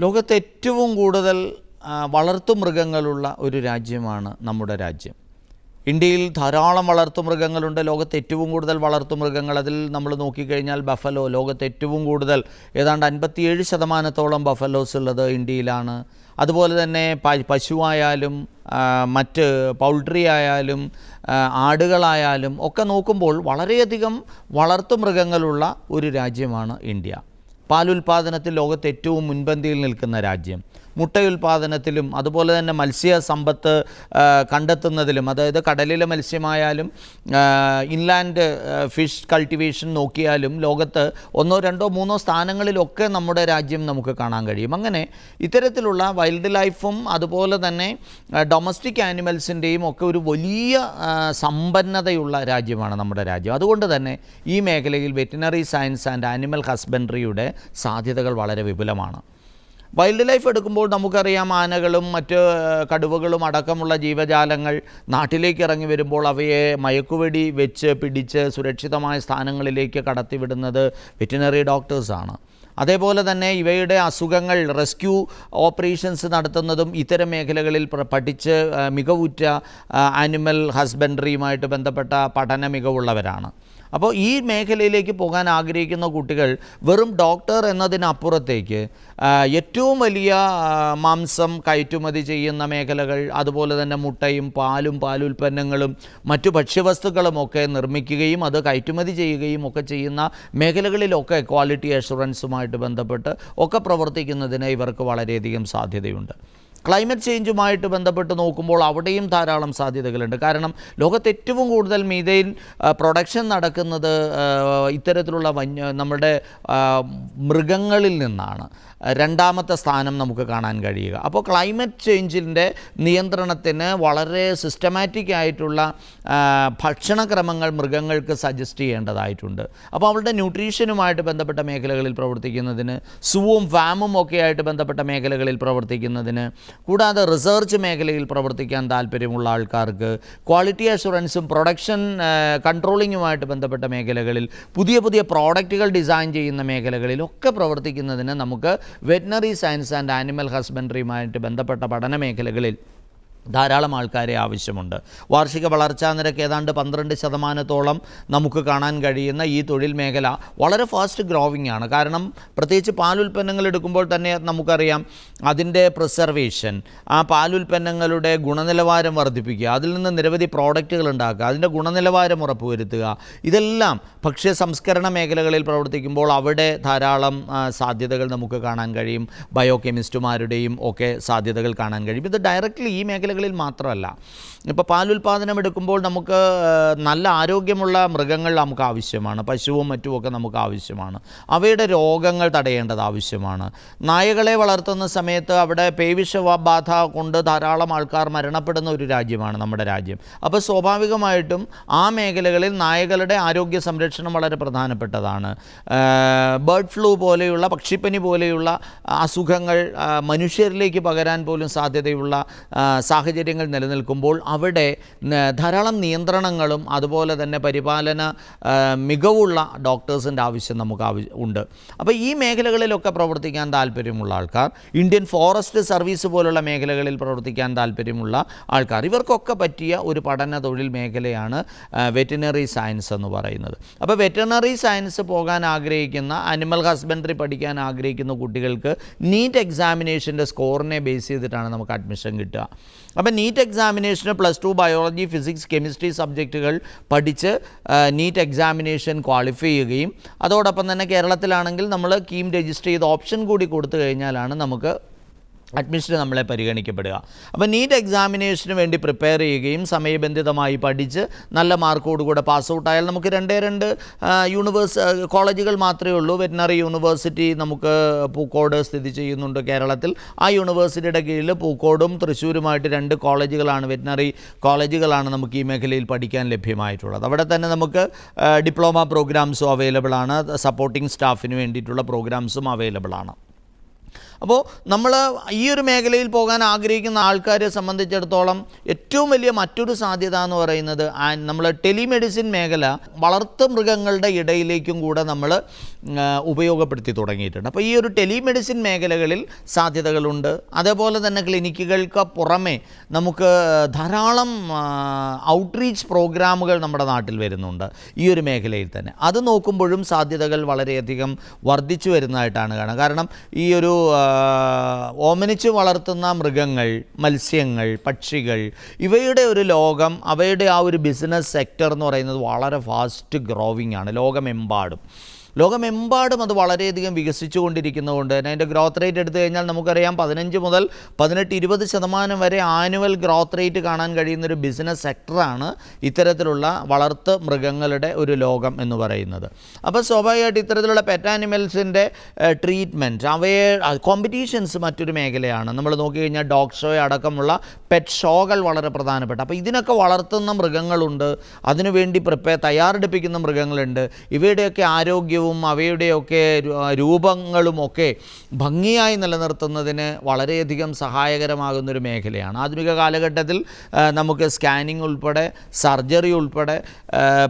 ലോകത്ത് ഏറ്റവും കൂടുതൽ വളർത്തുമൃഗങ്ങളുള്ള ഒരു രാജ്യമാണ് നമ്മുടെ രാജ്യം. ഇന്ത്യയിൽ ധാരാളം വളർത്തുമൃഗങ്ങളുണ്ട്. ലോകത്ത് ഏറ്റവും കൂടുതൽ വളർത്തുമൃഗങ്ങൾ, അതിൽ നമ്മൾ നോക്കിക്കഴിഞ്ഞാൽ ബഫലോ, ലോകത്ത് ഏറ്റവും കൂടുതൽ ഏതാണ്ട് 57% ബഫലോസ് ഉള്ളത് ഇന്ത്യയിലാണ്. അതുപോലെ തന്നെ പശുവായാലും മറ്റ് പൗൾട്രി ആയാലും ആടുകളായാലും ഒക്കെ നോക്കുമ്പോൾ വളരെയധികം വളർത്തുമൃഗങ്ങളുള്ള ഒരു രാജ്യമാണ് ഇന്ത്യ. പാലുൽപാദനത്തിൽ ലോകത്ത് ഏറ്റവും മുൻപന്തിയിൽ നിൽക്കുന്ന രാജ്യം. മുട്ടയുൽപാദനത്തിലും അതുപോലെ തന്നെ മത്സ്യസമ്പത്ത് കണ്ടെത്തുന്നതിലും, അതായത് കടലിലെ മത്സ്യമായാലും ഇൻലാൻഡ് ഫിഷ് കൾട്ടിവേഷൻ നോക്കിയാലും ലോകത്ത് 1, 2, 3 സ്ഥാനങ്ങളിലൊക്കെ നമ്മുടെ രാജ്യം നമുക്ക് കാണാൻ കഴിയും. അങ്ങനെ ഇത്തരത്തിലുള്ള വൈൽഡ് ലൈഫും അതുപോലെ തന്നെ ഡൊമസ്റ്റിക് ആനിമൽസിൻ്റെയും ഒക്കെ ഒരു വലിയ സമ്പന്നതയുള്ള രാജ്യമാണ് നമ്മുടെ രാജ്യം. അതുകൊണ്ട് തന്നെ ഈ മേഖലയിൽ വെറ്റിനറി സയൻസ് ആൻഡ് ആനിമൽ ഹസ്ബൻഡറിയുടെ സാധ്യതകൾ വളരെ വിപുലമാണ്. വൈൽഡ് ലൈഫ് എടുക്കുമ്പോൾ നമുക്കറിയാം, ആനകളും മറ്റ് കടുവകളും അടക്കമുള്ള ജീവജാലങ്ങൾ നാട്ടിലേക്ക് ഇറങ്ങി വരുമ്പോൾ അവയെ മയക്കുവെടി വെച്ച് പിടിച്ച് സുരക്ഷിതമായ സ്ഥാനങ്ങളിലേക്ക് കടത്തിവിടുന്നത് വെറ്റിനറി ഡോക്ടേഴ്സാണ്. അതേപോലെ തന്നെ ഇവയുടെ അസുഖങ്ങൾ റെസ്ക്യൂ ഓപ്പറേഷൻസ് നടത്തുന്നതും ഇത്തരം മേഖലകളിൽ പഠിച്ച് മികവുറ്റ ആനിമൽ ഹസ്ബൻഡറിയുമായിട്ട് ബന്ധപ്പെട്ട പഠന മികവുള്ളവരാണ്. അപ്പോൾ ഈ മേഖലയിലേക്ക് പോകാൻ ആഗ്രഹിക്കുന്ന കുട്ടികൾ വെറും ഡോക്ടർ എന്നതിനപ്പുറത്തേക്ക് ഏറ്റവും വലിയ മാംസം കയറ്റുമതി ചെയ്യുന്ന മേഖലകൾ, അതുപോലെ തന്നെ മുട്ടയും പാലും പാലുൽപ്പന്നങ്ങളും മറ്റു ഭക്ഷ്യവസ്തുക്കളുമൊക്കെ നിർമ്മിക്കുകയും അത് കയറ്റുമതി ചെയ്യുകയും ഒക്കെ ചെയ്യുന്ന മേഖലകളിലൊക്കെ ക്വാളിറ്റി അഷുറൻസുമായിട്ട് ബന്ധപ്പെട്ട് ഒക്കെ പ്രവർത്തിക്കുന്നതിന് ഇവർക്ക് വളരെയധികം സാധ്യതയുണ്ട്. ക്ലൈമറ്റ് ചേഞ്ചുമായിട്ട് ബന്ധപ്പെട്ട് നോക്കുമ്പോൾ അവിടെയും ധാരാളം സാധ്യതകളുണ്ട്. കാരണം ലോകത്ത് ഏറ്റവും കൂടുതൽ മീഥെയ്ൻ പ്രൊഡക്ഷൻ നടക്കുന്നത് ഇത്തരത്തിലുള്ള നമ്മുടെ മൃഗങ്ങളിൽ നിന്നാണ്. രണ്ടാമത്തെ സ്ഥാനം നമുക്ക് കാണാൻ കഴിയുക. അപ്പോൾ ക്ലൈമറ്റ് ചേഞ്ചിൻ്റെ നിയന്ത്രണത്തിന് വളരെ സിസ്റ്റമാറ്റിക് ആയിട്ടുള്ള ഭക്ഷണക്രമങ്ങൾ മൃഗങ്ങൾക്ക് സജസ്റ്റ് ചെയ്യേണ്ടതായിട്ടുണ്ട്. അപ്പോൾ അവരുടെ ന്യൂട്രീഷനുമായിട്ട് ബന്ധപ്പെട്ട മേഖലകളിൽ പ്രവർത്തിക്കുന്നതിന്, സൂവും ഫാമും ഒക്കെ ആയിട്ട് ബന്ധപ്പെട്ട മേഖലകളിൽ പ്രവർത്തിക്കുന്നതിന്, കൂടാതെ റിസർച്ച് മേഖലയിൽ പ്രവർത്തിക്കാൻ താല്പര്യമുള്ള ആൾക്കാർക്ക്, ക്വാളിറ്റി അഷുറൻസും പ്രൊഡക്ഷൻ കൺട്രോളിങ്ങുമായിട്ട് ബന്ധപ്പെട്ട മേഖലകളിൽ, പുതിയ പുതിയ പ്രോഡക്റ്റുകൾ ഡിസൈൻ ചെയ്യുന്ന മേഖലകളിലൊക്കെ പ്രവർത്തിക്കുന്നതിന് നമുക്ക് വെറ്റിനറി സയൻസ് ആൻഡ് ആനിമൽ ഹസ്ബൻഡറിയുമായിട്ട് ബന്ധപ്പെട്ട പഠന മേഖലകളിൽ ധാരാളം ആൾക്കാരെ ആവശ്യമുണ്ട്. വാർഷിക വളർച്ചാ നിരക്ക് ഏതാണ്ട് 12% നമുക്ക് കാണാൻ കഴിയുന്ന ഈ തൊഴിൽ മേഖല വളരെ ഫാസ്റ്റ് ഗ്രോവിംഗ് ആണ്. കാരണം പ്രത്യേകിച്ച് പാലുൽപ്പന്നങ്ങൾ എടുക്കുമ്പോൾ തന്നെ നമുക്കറിയാം, അതിൻ്റെ പ്രിസർവേഷൻ, ആ പാലുൽപ്പന്നങ്ങളുടെ ഗുണനിലവാരം വർദ്ധിപ്പിക്കുക, അതിൽ നിന്ന് നിരവധി പ്രോഡക്റ്റുകൾ ഉണ്ടാക്കുക, അതിൻ്റെ ഗുണനിലവാരം ഉറപ്പുവരുത്തുക, ഇതെല്ലാം ഭക്ഷ്യ സംസ്കരണ മേഖലകളിൽ പ്രവർത്തിക്കുമ്പോൾ അവിടെ ധാരാളം സാധ്യതകൾ നമുക്ക് കാണാൻ കഴിയും. ബയോ കെമിസ്റ്റുമാരുടെയും ഒക്കെ സാധ്യതകൾ കാണാൻ കഴിയും. ഇത് ഡയറക്റ്റ്ലി ഈ മേഖലകളിൽ മാത്രമല്ല. ഇപ്പോൾ പാലുൽപാദനം എടുക്കുമ്പോൾ നമുക്ക് നല്ല ആരോഗ്യമുള്ള മൃഗങ്ങൾ നമുക്ക് ആവശ്യമാണ്. പശുവും മറ്റുമൊക്കെ നമുക്ക് ആവശ്യമാണ്. അവയുടെ രോഗങ്ങൾ തടയേണ്ടത് ആവശ്യമാണ്. നായകളെ വളർത്തുന്ന സമയത്ത് അവിടെ പേവിഷബാധ കൊണ്ട് ധാരാളം ആൾക്കാർ മരണപ്പെടുന്ന ഒരു രാജ്യമാണ് നമ്മുടെ രാജ്യം. അപ്പോൾ സ്വാഭാവികമായിട്ടും ആ മേഖലകളിൽ നായകളുടെ ആരോഗ്യ സംരക്ഷണം വളരെ പ്രധാനപ്പെട്ടതാണ്. ബേർഡ് ഫ്ലൂ പോലെയുള്ള, പക്ഷിപ്പനി പോലെയുള്ള അസുഖങ്ങൾ മനുഷ്യരിലേക്ക് പകരാൻ പോലും സാധ്യതയുള്ള സാഹചര്യങ്ങൾ നിലനിൽക്കുമ്പോൾ അവിടെ ധാരാളം നിയന്ത്രണങ്ങളും അതുപോലെ തന്നെ പരിപാലന മികവുള്ള ഡോക്ടേഴ്സിൻ്റെ ആവശ്യം നമുക്ക് ഉണ്ട്. അപ്പോൾ ഈ മേഖലകളിലൊക്കെ പ്രവർത്തിക്കാൻ താല്പര്യമുള്ള ആൾക്കാർ, ഇന്ത്യൻ ഫോറസ്റ്റ് സർവീസ് പോലുള്ള മേഖലകളിൽ പ്രവർത്തിക്കാൻ താല്പര്യമുള്ള ആൾക്കാർ, ഇവർക്കൊക്കെ പറ്റിയ ഒരു പഠന തൊഴിൽ മേഖലയാണ് വെറ്റിനറി സയൻസ് എന്ന് പറയുന്നത്. അപ്പോൾ വെറ്റിനറി സയൻസ് പോകാൻ ആഗ്രഹിക്കുന്ന, അനിമൽ ഹസ്ബൻഡറി പഠിക്കാൻ ആഗ്രഹിക്കുന്ന കുട്ടികൾക്ക് നീറ്റ് എക്സാമിനേഷൻ്റെ സ്കോറിനെ ബേസ് ചെയ്തിട്ടാണ് നമുക്ക് അഡ്മിഷൻ കിട്ടുക. അപ്പം നീറ്റ് എക്സാമിനേഷന് +2 ബയോളജി, ഫിസിക്സ്, കെമിസ്ട്രി സബ്ജക്റ്റുകൾ പഠിച്ച് നീറ്റ് എക്സാമിനേഷൻ ക്വാളിഫൈ ചെയ്യുകയും അതോടൊപ്പം തന്നെ കേരളത്തിലാണെങ്കിൽ നമ്മൾ കീം രജിസ്റ്റർ ചെയ്ത് ഓപ്ഷൻ കൂടി കൊടുത്തു കഴിഞ്ഞാലാണ് നമുക്ക് അഡ്മിഷന് നമ്മളെ പരിഗണിക്കപ്പെടുക. അപ്പോൾ നീറ്റ് എക്സാമിനേഷന് വേണ്ടി പ്രിപ്പയർ ചെയ്യുകയും സമയബന്ധിതമായി പഠിച്ച് നല്ല മാർക്കോടുകൂടെ പാസ് ഔട്ടായാൽ നമുക്ക് 2 കോളേജുകൾ മാത്രമേ ഉള്ളൂ. വെറ്റിനറി യൂണിവേഴ്സിറ്റി നമുക്ക് പൂക്കോട് സ്ഥിതി ചെയ്യുന്നുണ്ട് കേരളത്തിൽ. ആ യൂണിവേഴ്സിറ്റിയുടെ കീഴിൽ പൂക്കോടും തൃശ്ശൂരുമായിട്ട് 2 കോളേജുകളാണ്, വെറ്റിനറി കോളേജുകളാണ് നമുക്ക് ഈ മേഖലയിൽ പഠിക്കാൻ ലഭ്യമായിട്ടുള്ളത്. അവിടെ തന്നെ നമുക്ക് ഡിപ്ലോമ പ്രോഗ്രാംസും അവൈലബിൾ ആണ്, സപ്പോർട്ടിംഗ് സ്റ്റാഫിന് വേണ്ടിയിട്ടുള്ള പ്രോഗ്രാംസും അവൈലബിൾ ആണ്. അപ്പോൾ നമ്മൾ ഈ ഒരു മേഖലയിൽ പോകാൻ ആഗ്രഹിക്കുന്ന ആൾക്കാരെ സംബന്ധിച്ചിടത്തോളം ഏറ്റവും വലിയ മറ്റൊരു സാധ്യത എന്ന് പറയുന്നത് നമ്മൾ ടെലിമെഡിസിൻ മേഖല വളർത്തു മൃഗങ്ങളുടെ ഇടയിലേക്കും കൂടെ നമ്മൾ ഉപയോഗപ്പെടുത്തി തുടങ്ങിയിട്ടുണ്ട്. അപ്പോൾ ഈ ഒരു ടെലിമെഡിസിൻ മേഖലകളിൽ സാധ്യതകളുണ്ട്. അതേപോലെ തന്നെ ക്ലിനിക്കുകൾക്ക് പുറമെ നമുക്ക് ധാരാളം ഔട്ട്റീച്ച് പ്രോഗ്രാമുകൾ നമ്മുടെ നാട്ടിൽ വരുന്നുണ്ട് ഈ ഒരു മേഖലയിൽ തന്നെ. അത് നോക്കുമ്പോഴും സാധ്യതകൾ വളരെയധികം വർദ്ധിച്ചു വരുന്നതായിട്ടാണ് കാണുക. കാരണം ഈ ഒരു ഓമനിച്ച് വളർത്തുന്ന മൃഗങ്ങൾ, മത്സ്യങ്ങൾ, പക്ഷികൾ, ഇവയുടെ ഒരു ലോകം, അവയുടെ ആ ഒരു ബിസിനസ് സെക്ടർ എന്ന് പറയുന്നത് വളരെ ഫാസ്റ്റ് ഗ്രോവിംഗ് ആണ് ലോകമെമ്പാടും അത് വളരെയധികം വികസിച്ചു കൊണ്ടിരിക്കുന്നതുകൊണ്ട് തന്നെ അതിൻ്റെ ഗ്രോത്ത് റേറ്റ് എടുത്തു കഴിഞ്ഞാൽ നമുക്കറിയാം 15 മുതൽ 18-20% വരെ ആനുവൽ ഗ്രോത്ത് റേറ്റ് കാണാൻ കഴിയുന്നൊരു ബിസിനസ് സെക്ടറാണ് ഇത്തരത്തിലുള്ള വളർത്ത് മൃഗങ്ങളുടെ ഒരു ലോകം എന്ന് പറയുന്നത്. അപ്പോൾ സ്വാഭാവികമായിട്ട് ഇത്തരത്തിലുള്ള പെറ്റ് ആനിമൽസിൻ്റെ ട്രീറ്റ്മെൻറ്റ്, അവയെ കോമ്പറ്റീഷൻസ് മറ്റൊരു മേഖലയാണ്. നമ്മൾ നോക്കിക്കഴിഞ്ഞാൽ ഡോഗ് ഷോ അടക്കമുള്ള പെറ്റ് ഷോകൾ വളരെ പ്രധാനപ്പെട്ട. അപ്പോൾ ഇതിനൊക്കെ വളർത്തുന്ന മൃഗങ്ങളുണ്ട്, അതിനുവേണ്ടി തയ്യാറെടുപ്പിക്കുന്ന മൃഗങ്ങളുണ്ട്. ഇവയുടെയൊക്കെ ആരോഗ്യവും അവയുടെയൊക്കെ രൂപങ്ങളുമൊക്കെ ഭംഗിയായി നിലനിർത്തുന്നതിന് വളരെയധികം സഹായകരമാകുന്നൊരു മേഖലയാണ്. ആധുനിക കാലഘട്ടത്തിൽ നമുക്ക് സ്കാനിങ് ഉൾപ്പെടെ, സർജറി ഉൾപ്പെടെ,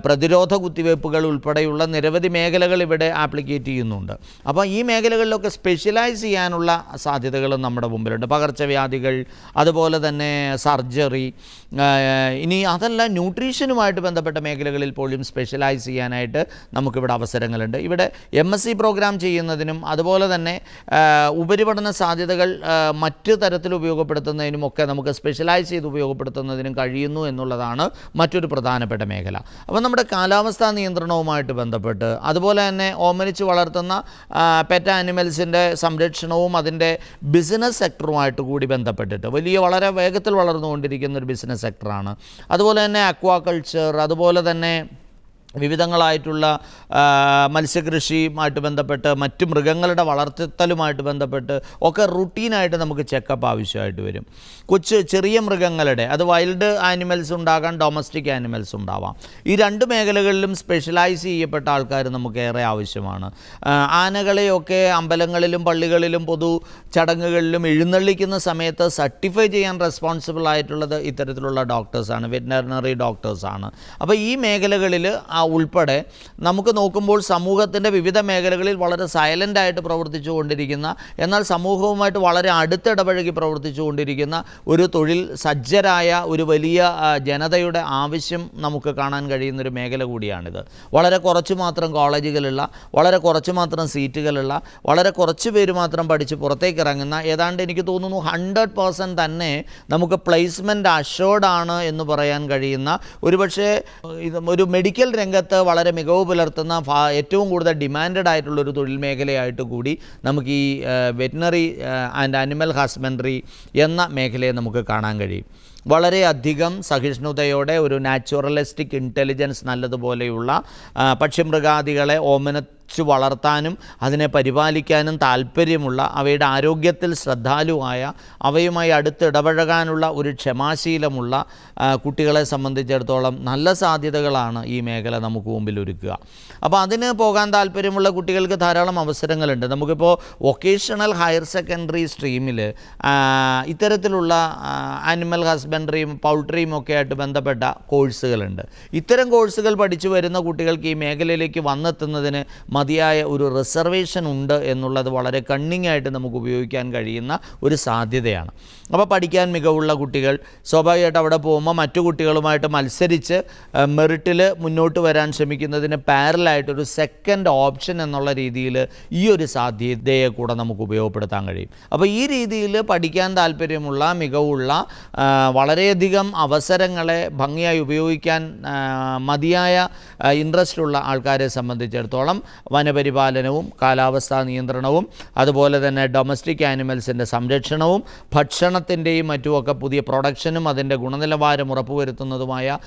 പ്രതിരോധ കുത്തിവയ്പ്പുകൾ ഉൾപ്പെടെയുള്ള നിരവധി മേഖലകൾ ഇവിടെ ആപ്ലിക്കേറ്റ് ചെയ്യുന്നുണ്ട്. അപ്പോൾ ഈ മേഖലകളിലൊക്കെ സ്പെഷ്യലൈസ് ചെയ്യാനുള്ള സാധ്യതകളും നമ്മുടെ മുമ്പിലുണ്ട്. പകർച്ചവ്യാധികൾ, അതുപോലെ തന്നെ സർജറി, ഇനി അതല്ല ന്യൂട്രീഷനുമായിട്ട് ബന്ധപ്പെട്ട മേഖലകളിൽ പോലും സ്പെഷ്യലൈസ് ചെയ്യാനായിട്ട് നമുക്കിവിടെ അവസരങ്ങളുണ്ട്. ഇവിടെ MSc പ്രോഗ്രാം ചെയ്യുന്നതിനും അതുപോലെ തന്നെ ഉപരിപഠന സാധ്യതകൾ മറ്റ് തരത്തിൽ ഉപയോഗപ്പെടുത്തുന്നതിനുമൊക്കെ നമുക്ക് സ്പെഷ്യലൈസ് ചെയ്ത് ഉപയോഗപ്പെടുത്തുന്നതിനും കഴിയുന്നു എന്നുള്ളതാണ് മറ്റൊരു പ്രധാനപ്പെട്ട മേഖല. അപ്പോൾ നമ്മുടെ കാലാവസ്ഥാ നിയന്ത്രണവുമായിട്ട് ബന്ധപ്പെട്ട്, അതുപോലെ തന്നെ ഓമനിച്ച് വളർത്തുന്ന പെറ്റ് ആനിമൽസിൻ്റെ സംരക്ഷണവും അതിൻ്റെ ബിസിനസ് സെക്ടറുമായിട്ട് കൂടി ബന്ധപ്പെട്ടിട്ട് വളരെ വേഗത്തിൽ വളർന്നുകൊണ്ടിരിക്കുന്ന ഒരു ബിസിനസ് സെക്ടറാണ്. അതുപോലെ തന്നെ അക്വാകൾച്ചർ, അതുപോലെ തന്നെ വിവിധങ്ങളായിട്ടുള്ള മത്സ്യകൃഷിയുമായിട്ട് ബന്ധപ്പെട്ട്, മറ്റ് മൃഗങ്ങളുടെ വളർത്തലുമായിട്ട് ബന്ധപ്പെട്ട് ഒക്കെ റുട്ടീനായിട്ട് നമുക്ക് ചെക്കപ്പ് ആവശ്യമായിട്ട് വരും. ചെറിയ മൃഗങ്ങളുടെ, അത് വൈൽഡ് ആനിമൽസ് ഉണ്ടാകാം, ഡൊമസ്റ്റിക് ആനിമൽസ് ഉണ്ടാവാം. ഈ രണ്ട് മേഖലകളിലും സ്പെഷ്യലൈസ് ചെയ്യപ്പെട്ട ആൾക്കാർ നമുക്ക് ഏറെ ആവശ്യമാണ്. ആനകളെയൊക്കെ അമ്പലങ്ങളിലും പള്ളികളിലും പൊതു ചടങ്ങുകളിലും എഴുന്നള്ളിക്കുന്ന സമയത്ത് സർട്ടിഫൈ ചെയ്യാൻ റെസ്പോൺസിബിൾ ആയിട്ടുള്ളത് ഇത്തരത്തിലുള്ള ഡോക്ടേഴ്സാണ്, വെറ്റിനറി ഡോക്ടേഴ്സാണ്. അപ്പോൾ ഈ മേഖലകളിൽ ഉൾപ്പെടെ നമുക്ക് നോക്കുമ്പോൾ സമൂഹത്തിൻ്റെ വിവിധ മേഖലകളിൽ വളരെ സൈലൻ്റായിട്ട് പ്രവർത്തിച്ചു കൊണ്ടിരിക്കുന്ന, എന്നാൽ സമൂഹവുമായിട്ട് വളരെ അടുത്തിടപഴകി പ്രവർത്തിച്ചു കൊണ്ടിരിക്കുന്ന ഒരു തൊഴിൽ സജ്ജരായ ഒരു വലിയ ജനതയുടെ ആവശ്യം നമുക്ക് കാണാൻ കഴിയുന്നൊരു മേഖല കൂടിയാണിത്. വളരെ കുറച്ച് മാത്രം കോളേജുകളുള്ള, വളരെ കുറച്ച് മാത്രം സീറ്റുകളുള്ള, വളരെ കുറച്ച് പേര് മാത്രം പഠിച്ച് പുറത്തേക്ക് ഇറങ്ങുന്ന, ഏതാണ്ട് എനിക്ക് തോന്നുന്നു 100% തന്നെ നമുക്ക് പ്ലേസ്മെൻറ്റ് അഷ്യോർഡ് ആണ് എന്ന് പറയാൻ കഴിയുന്ന, ഒരുപക്ഷെ ഒരു മെഡിക്കൽ രംഗത്ത് വളരെ മികവ് പുലർത്തുന്ന, ഏറ്റവും കൂടുതൽ ഡിമാൻഡഡ് ആയിട്ടുള്ളൊരു തൊഴിൽ മേഖലയായിട്ട് കൂടി നമുക്ക് ഈ വെറ്റിനറി ആൻഡ് ആനിമൽ ഹസ്ബൻഡറി എന്ന മേഖലയെ നമുക്ക് കാണാൻ കഴിയും. വളരെയധികം സഹിഷ്ണുതയോടെ ഒരു നാച്ചുറലിസ്റ്റിക് ഇൻ്റലിജൻസ് നല്ലതുപോലെയുള്ള പക്ഷിമൃഗാദികളെ വളർത്താനും അതിനെ പരിപാലിക്കാനും താല്പര്യമുള്ള, അവയുടെ ആരോഗ്യത്തിൽ ശ്രദ്ധാലുവായ, അവയുമായി അടുത്തിടപഴകാനുള്ള ഒരു ക്ഷമാശീലമുള്ള കുട്ടികളെ സംബന്ധിച്ചിടത്തോളം നല്ല സാധ്യതകളാണ് ഈ മേഖല നമുക്ക് മുമ്പിൽ ഒരുക്കുക. അപ്പോൾ അതിന് പോകാൻ താല്പര്യമുള്ള കുട്ടികൾക്ക് ധാരാളം അവസരങ്ങളുണ്ട്. നമുക്കിപ്പോൾ വൊക്കേഷണൽ ഹയർ സെക്കൻഡറി സ്ട്രീമിൽ ഇത്തരത്തിലുള്ള ആനിമൽ ഹസ്ബൻഡറിയും പൗൾട്രിയും ഒക്കെ ആയിട്ട് ബന്ധപ്പെട്ട കോഴ്സുകളുണ്ട്. ഇത്തരം കോഴ്സുകൾ പഠിച്ചു വരുന്ന കുട്ടികൾക്ക് ഈ മേഖലയിലേക്ക് വന്നെത്തുന്നതിന് മതിയായ ഒരു റിസർവേഷൻ ഉണ്ട് എന്നുള്ളത് വളരെ കണ്ണിങ് ആയിട്ട് നമുക്ക് ഉപയോഗിക്കാൻ കഴിയുന്ന ഒരു സാധ്യതയാണ്. അപ്പോൾ പഠിക്കാൻ മികവുള്ള കുട്ടികൾ സ്വാഭാവികമായിട്ട് അവിടെ പോകുമ്പോൾ മറ്റു കുട്ടികളുമായിട്ട് മത്സരിച്ച് മെറിറ്റിൽ മുന്നോട്ട് വരാൻ ശ്രമിക്കുന്നതിന് പാരലായിട്ടൊരു സെക്കൻഡ് ഓപ്ഷൻ എന്നുള്ള രീതിയിൽ ഈ ഒരു സാധ്യതയെ കൂടെ നമുക്ക് ഉപയോഗപ്പെടുത്താൻ കഴിയും. അപ്പോൾ ഈ രീതിയിൽ പഠിക്കാൻ താല്പര്യമുള്ള, മികവുള്ള, വളരെയധികം അവസരങ്ങളെ ഭംഗിയായി ഉപയോഗിക്കാൻ മതിയായ ഇൻട്രസ്റ്റുള്ള ആൾക്കാരെ സംബന്ധിച്ചിടത്തോളം വനപരിപാലനവും കാലാവസ്ഥാ നിയന്ത്രണവും അതുപോലെ തന്നെ ഡൊമസ്റ്റിക് ആനിമൽസിൻ്റെ സംരക്ഷണവും ഭക്ഷണത്തിൻ്റെയും മറ്റുമൊക്കെ പുതിയ പ്രൊഡക്ഷനും അതിൻ്റെ ഗുണനിലവാരം ഉറപ്പുവരുത്തുന്നതുമായ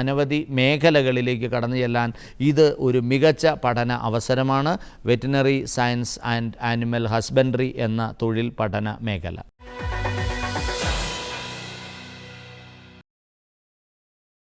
അനവധി മേഖലകളിലേക്ക് കടന്നു ചെല്ലാൻ ഇത് ഒരു മികച്ച പഠന അവസരമാണ്. Veterinary science and animal husbandry എന്ന തൊഴിൽ പഠന മേഖല.